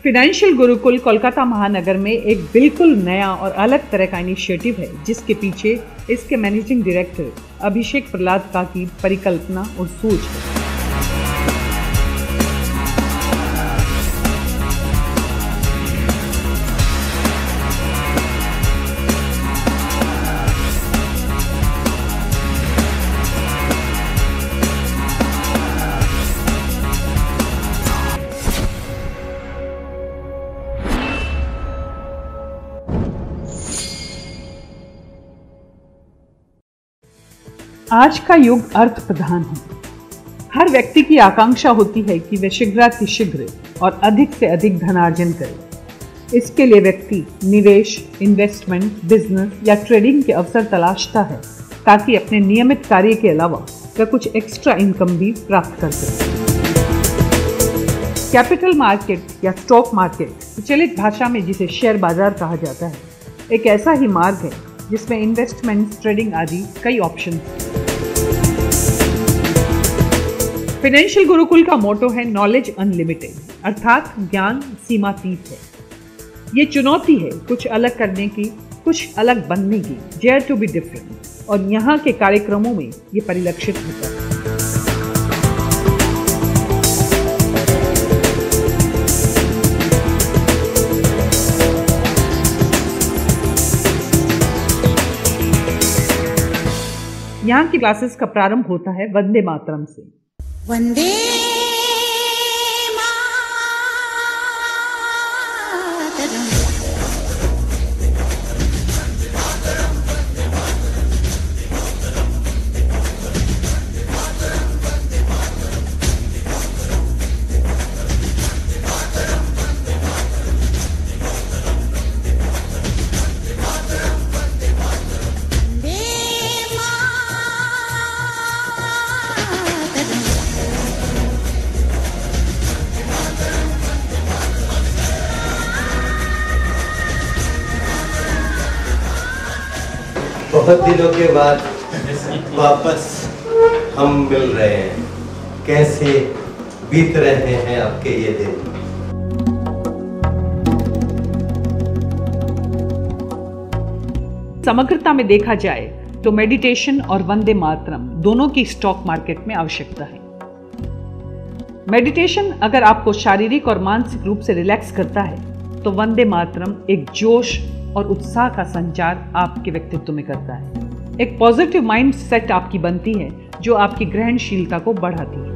Financial Gurukul Kolkata महानगर में एक बिल्कुल नया और अलग तरह का इनिशिएटिव है, जिसके पीछे इसके मैनेजिंग डायरेक्टर अभिषेक प्रहलाद का की परिकल्पना और सोच है। आज का युग अर्थ प्रधान है। हर व्यक्ति की आकांक्षा होती है कि वह शीघ्र और अधिक से अधिक धनार्जन करे। इसके लिए व्यक्ति निवेश, इन्वेस्टमेंट, बिजनेस या ट्रेडिंग के अवसर तलाशता है, ताकि अपने नियमित कार्य के अलावा वह कुछ एक्स्ट्रा इनकम भी प्राप्त कर सके। कैपिटल मार्केट या स्टॉक मार्केट, प्रचलित भाषा में जिसे शेयर बाजार कहा जाता है, एक ऐसा ही मार्ग है जिसमें इन्वेस्टमेंट, ट्रेडिंग आदि कई ऑप्शन हैं। फाइनेंशियल गुरुकुल का मोटो है नॉलेज अनलिमिटेड, अर्थात ज्ञान सीमातीत है। ये चुनौती है कुछ अलग करने की, कुछ अलग बनने की, डेयर टू बी डिफरेंट, और यहाँ के कार्यक्रमों में ये परिलक्षित होता है। यहाँ की क्लासेस का प्रारंभ होता है वंदे मातरम से। वंदे बहुत दिनों के बाद वापस हम मिल रहे हैं। कैसे बीत रहे हैं आपके ये दिन? समग्रता में देखा जाए तो मेडिटेशन और वंदे मातरम दोनों की स्टॉक मार्केट में आवश्यकता है। मेडिटेशन अगर आपको शारीरिक और मानसिक रूप से रिलैक्स करता है, तो वंदे मातरम एक जोश और उत्साह का संचार आपके व्यक्तित्व में करता है। एक पॉजिटिव माइंड सेट आपकी बनती है, जो आपकी ग्रहणशीलता को बढ़ाती है।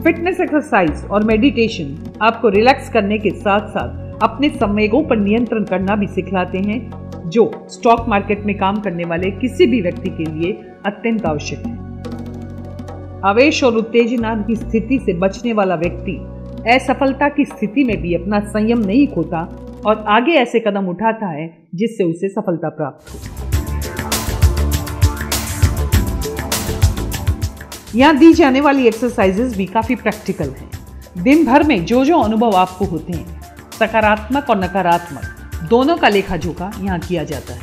फिटनेस एक्सरसाइज और मेडिटेशन आपको रिलैक्स करने के साथ साथ अपने संवेगों पर नियंत्रण करना भी सिखलाते हैं, जो स्टॉक मार्केट में काम करने वाले किसी भी व्यक्ति के लिए अत्यंत आवश्यक है। आवेश और उत्तेजना की स्थिति से बचने वाला व्यक्ति असफलता की स्थिति में भी अपना संयम नहीं खोता और आगे ऐसे कदम उठाता है जिससे उसे सफलता प्राप्त हो। यहाँ दी जाने वाली एक्सरसाइजेस भी काफी प्रैक्टिकल हैं। दिन भर में जो जो अनुभव आपको होते हैं, सकारात्मक और नकारात्मक दोनों का लेखा जोखा यहाँ किया जाता है।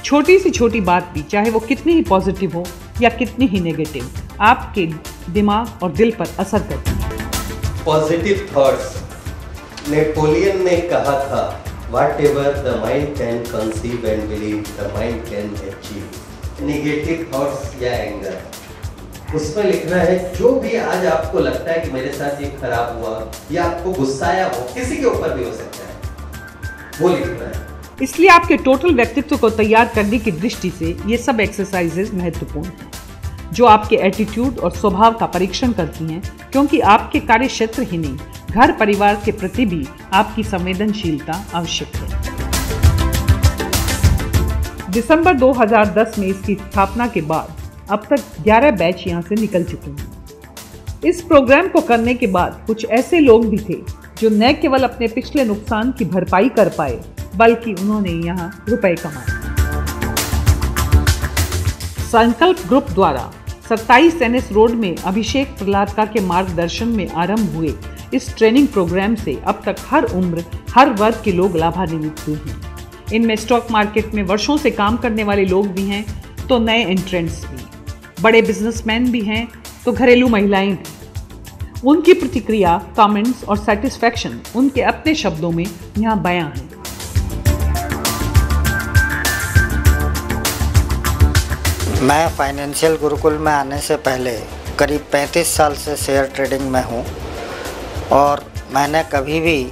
छोटी से छोटी बात भी, चाहे वो कितनी ही पॉजिटिव हो या कितनी ही नेगेटिव, आपके दिमाग और दिल पर असर करती है। पॉजिटिव थॉट्स, नेपोलियन ने कहा था, whatever the mind can conceive and believe, the mind can achieve। Negative thoughts या एंगर, उसमें लिखना है जो भी आज आपको लगता है कि मेरे साथ ये खराब हुआ या आपको गुस्साया हो, किसी के ऊपर भी हो सकता है, वो लिखना है। इसलिए आपके टोटल व्यक्तित्व को तैयार करने की दृष्टि से ये सब एक्सरसाइजेज महत्वपूर्ण हैं, जो आपके एटीट्यूड और स्वभाव का परीक्षण करती हैं, क्योंकि आपके कार्य क्षेत्र ही नहीं, घर परिवार के प्रति भी आपकी संवेदनशीलता आवश्यक है। दिसंबर 2010 में इसकी स्थापना के बाद अब तक 11 बैच यहां से निकल चुके हैं। इस प्रोग्राम को करने के बाद कुछ ऐसे लोग भी थे जो न केवल अपने पिछले नुकसान की भरपाई कर पाए, बल्कि उन्होंने यहां रुपए कमाए। संकल्प ग्रुप द्वारा 27 NS रोड में अभिषेक प्रहलाद के मार्गदर्शन में आरंभ हुए इस ट्रेनिंग प्रोग्राम से अब तक हर उम्र, हर वर्ग के लोग लाभान्वित हुए हैं। इनमें स्टॉक मार्केट में वर्षों से काम करने वाले लोग भी हैं, तो नए एंट्रेंट्स भी, बड़े बिजनेसमैन भी हैं, तो घरेलू महिलाएं भी। उनकी प्रतिक्रिया, कमेंट्स और सेटिस्फैक्शन उनके अपने शब्दों में यहाँ बयां है। मैं फाइनेंशियल गुरुकुल में आने से पहले करीब 35 साल से शेयर ट्रेडिंग में हूँ और मैंने कभी भी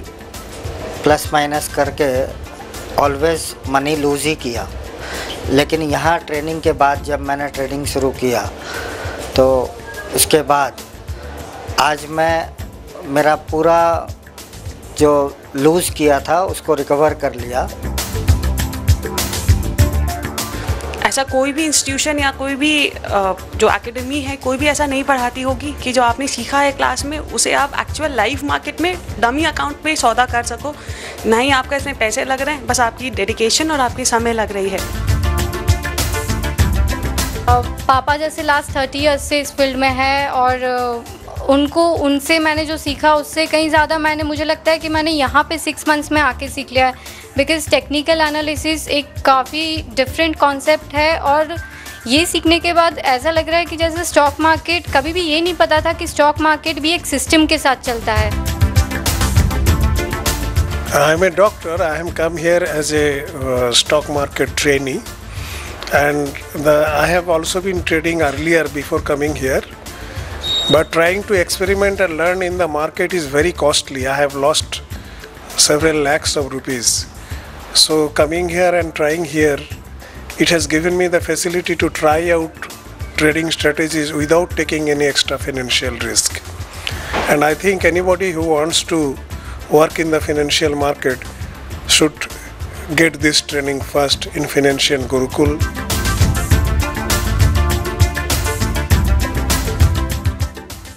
प्लस माइनस करके ऑलवेज़ मनी लूज़ ही किया। लेकिन यहाँ ट्रेनिंग के बाद जब मैंने ट्रेडिंग शुरू किया तो इसके बाद आज मैं मेरा पूरा जो लूज़ किया था उसको रिकवर कर लिया। ऐसा कोई भी इंस्टीट्यूशन या कोई भी जो एकेडमी है, कोई भी ऐसा नहीं पढ़ाती होगी कि जो आपने सीखा है क्लास में उसे आप एक्चुअल लाइव मार्केट में डमी अकाउंट में सौदा कर सको। ना ही आपका इसमें पैसे लग रहे हैं, बस आपकी डेडिकेशन और आपकी समय लग रही है। पापा जैसे लास्ट 30 ईयर्स से इस फील्ड में है और उनसे मैंने जो सीखा उससे कहीं ज़्यादा मुझे लगता है कि मैंने यहाँ पे 6 मंथ्स में आके सीख लिया है। बिकॉज़ टेक्निकल एनालिसिस एक काफ़ी डिफरेंट कॉन्सेप्ट है और ये सीखने के बाद ऐसा लग रहा है कि जैसे स्टॉक मार्केट, कभी भी ये नहीं पता था कि स्टॉक मार्केट भी एक सिस्टम के साथ चलता है। I am a doctor. I am come here as a stock market trainee, and I have also been trading earlier before coming here. But trying to experiment and learn in the market is very costly. I have lost several lakhs of rupees. So coming here and trying here, it has given me the facility to try out trading strategies without taking any extra financial risk. And I think anybody who wants to work in the financial market should get this training first in Financial Gurukul.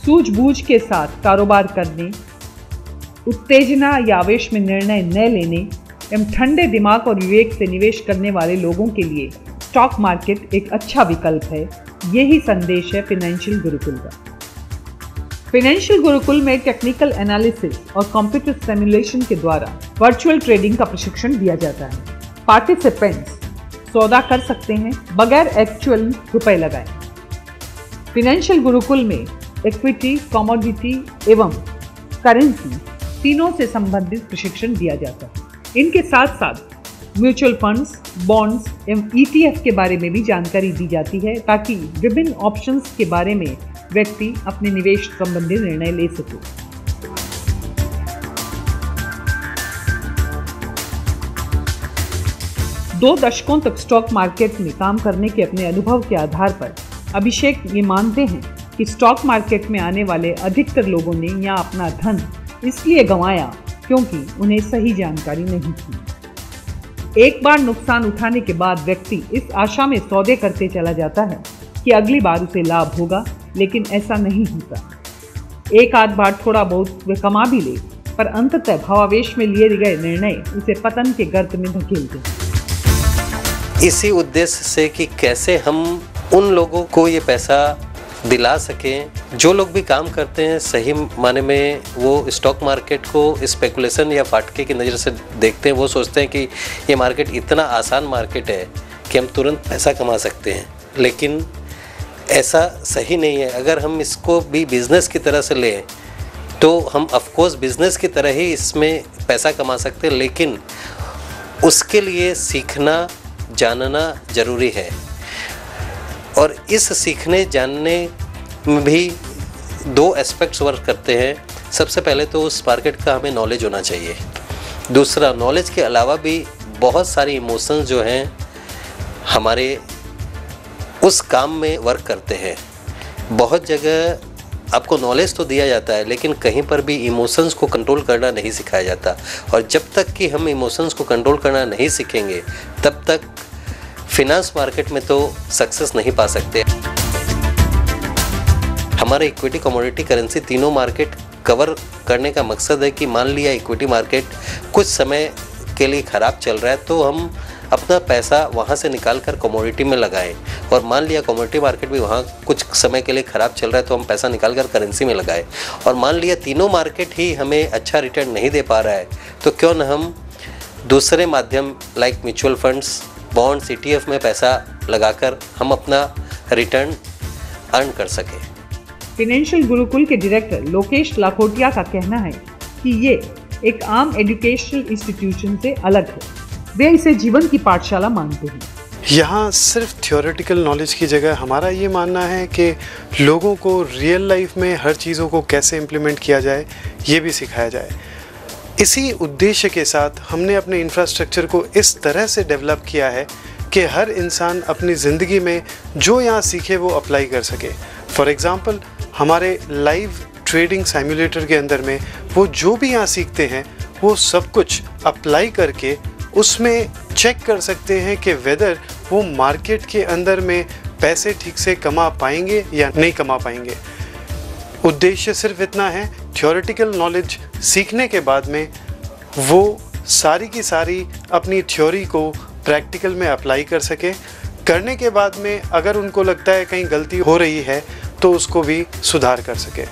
सूझबूझ के साथ कारोबार करने, उत्तेजना या आवेश में निर्णय न लेने एवं ठंडे दिमाग और विवेक से निवेश करने वाले लोगों के लिए स्टॉक मार्केट एक अच्छा विकल्प है। यही संदेश है फाइनेंशियल गुरुकुल का। फाइनेंशियल गुरुकुल में टेक्निकल एनालिसिस और कंप्यूटर सिमुलेशन के द्वारा वर्चुअल ट्रेडिंग का प्रशिक्षण दिया जाता है। पार्टिसिपेंट्स सौदा कर सकते हैं बगैर एक्चुअल रुपए लगाए। फाइनेंशियल गुरुकुल में इक्विटी, कमोडिटी एवं करेंसी तीनों से संबंधित प्रशिक्षण दिया जाता है। इनके साथ साथ म्यूचुअल फंड्स, बॉन्ड्स एवं ETF के बारे में भी जानकारी दी जाती है ताकि विभिन्न ऑप्शंस के बारे में व्यक्ति अपने निवेश संबंधी निर्णय ले सके। 2 दशकों तक स्टॉक मार्केट में काम करने के अपने अनुभव के आधार पर अभिषेक ये मानते हैं कि स्टॉक मार्केट में आने वाले अधिकतर लोगों ने यहाँ अपना धन इसलिए गंवाया क्योंकि उन्हें सही जानकारी नहीं थी। एक बार नुकसान उठाने के बाद व्यक्ति इस आशा में सौदे करते चला जाता है कि अगली बार उसे लाभ होगा, लेकिन ऐसा नहीं होता। एक आध बार थोड़ा बहुत वे कमा भी ले, पर अंततः भावावेश में लिए गए निर्णय उसे पतन के गर्त में धकेल दें। इसी उद्देश्य से कि कैसे हम उन लोगों को ये पैसा दिला सकें जो लोग भी काम करते हैं सही माने में वो स्टॉक मार्केट को स्पेकुलेशन या फाटके की नज़र से देखते हैं। वो सोचते हैं कि ये मार्केट इतना आसान मार्केट है कि हम तुरंत पैसा कमा सकते हैं, लेकिन ऐसा सही नहीं है। अगर हम इसको भी बिज़नेस की तरह से लें तो हम ऑफकोर्स बिज़नेस की तरह ही इसमें पैसा कमा सकते हैं, लेकिन उसके लिए सीखना जानना ज़रूरी है। और इस सीखने जानने में भी 2 एस्पेक्ट्स वर्क करते हैं। सबसे पहले तो उस मार्केट का हमें नॉलेज होना चाहिए। दूसरा, नॉलेज के अलावा भी बहुत सारी इमोशंस जो हैं हमारे उस काम में वर्क करते हैं। बहुत जगह आपको नॉलेज तो दिया जाता है, लेकिन कहीं पर भी इमोशंस को कंट्रोल करना नहीं सिखाया जाता। और जब तक कि हम इमोशंस को कंट्रोल करना नहीं सीखेंगे तब तक फिनांस मार्केट में तो सक्सेस नहीं पा सकते। हमारे इक्विटी, कमोडिटी, करेंसी तीनों मार्केट कवर करने का मकसद है कि मान लिया इक्विटी मार्केट कुछ समय के लिए ख़राब चल रहा है तो हम अपना पैसा वहाँ से निकाल कर कमोडिटी में लगाएं, और मान लिया कमोडिटी मार्केट भी वहाँ कुछ समय के लिए ख़राब चल रहा है तो हम पैसा निकाल कर करेंसी में लगाएं, और मान लिया तीनों मार्केट ही हमें अच्छा रिटर्न नहीं दे पा रहा है तो क्यों न हम दूसरे माध्यम like mutual funds, bonds, ETF में पैसा लगाकर हम अपना रिटर्न अर्न कर सकें। फाइनेंशियल गुरुकुल के डायरेक्टर लोकेश लाखोटिया का कहना है कि ये एक आम एजुकेशनल इंस्टीट्यूशन से अलग है। वे इसे जीवन की पाठशाला मानते हैं। यहाँ सिर्फ थ्योरेटिकल नॉलेज की जगह हमारा ये मानना है कि लोगों को रियल लाइफ में हर चीज़ों को कैसे इम्प्लीमेंट किया जाए ये भी सिखाया जाए। इसी उद्देश्य के साथ हमने अपने इंफ्रास्ट्रक्चर को इस तरह से डेवलप किया है कि हर इंसान अपनी ज़िंदगी में जो यहाँ सीखे वो अप्लाई कर सके। फॉर एग्ज़ाम्पल हमारे लाइव ट्रेडिंग सिमुलेटर के अंदर में वो जो भी यहाँ सीखते हैं वो सब कुछ अप्लाई करके उसमें चेक कर सकते हैं कि वेदर वो मार्केट के अंदर में पैसे ठीक से कमा पाएंगे या नहीं कमा पाएंगे। उद्देश्य सिर्फ इतना है, थ्योरेटिकल नॉलेज सीखने के बाद में वो सारी की सारी अपनी थ्योरी को प्रैक्टिकल में अप्लाई कर सके। करने के बाद में अगर उनको लगता है कहीं गलती हो रही है तो उसको भी सुधार कर सके।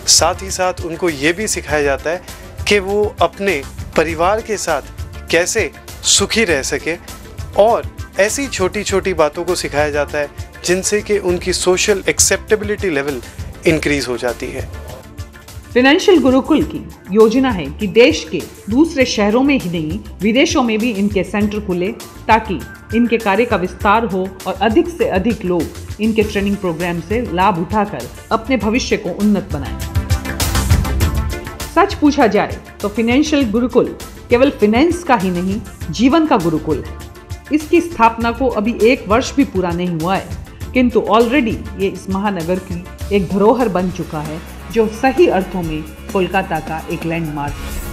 साथ ही साथ उनको ये भी सिखाया जाता है कि वो अपने परिवार के साथ कैसे सुखी रह सके और ऐसी छोटी छोटी बातों को सिखाया जाता है जिनसे कि उनकी सोशल एक्सेप्टेबिलिटी लेवल इंक्रीज हो जाती है। फाइनेंशियल गुरुकुल की योजना है कि देश के दूसरे शहरों में ही नहीं विदेशों में भी इनके सेंटर खुले ताकि इनके कार्य का विस्तार हो और अधिक से अधिक लोग इनके ट्रेनिंग प्रोग्राम से लाभ उठाकर अपने भविष्य को उन्नत बनाएं। सच पूछा जाए तो फाइनेंशियल गुरुकुल केवल फाइनेंस का ही नहीं, जीवन का गुरुकुल है। इसकी स्थापना को अभी 1 वर्ष भी पूरा नहीं हुआ है, किंतु ऑलरेडी ये इस महानगर की एक धरोहर बन चुका है जो सही अर्थों में कोलकाता का एक लैंडमार्क है।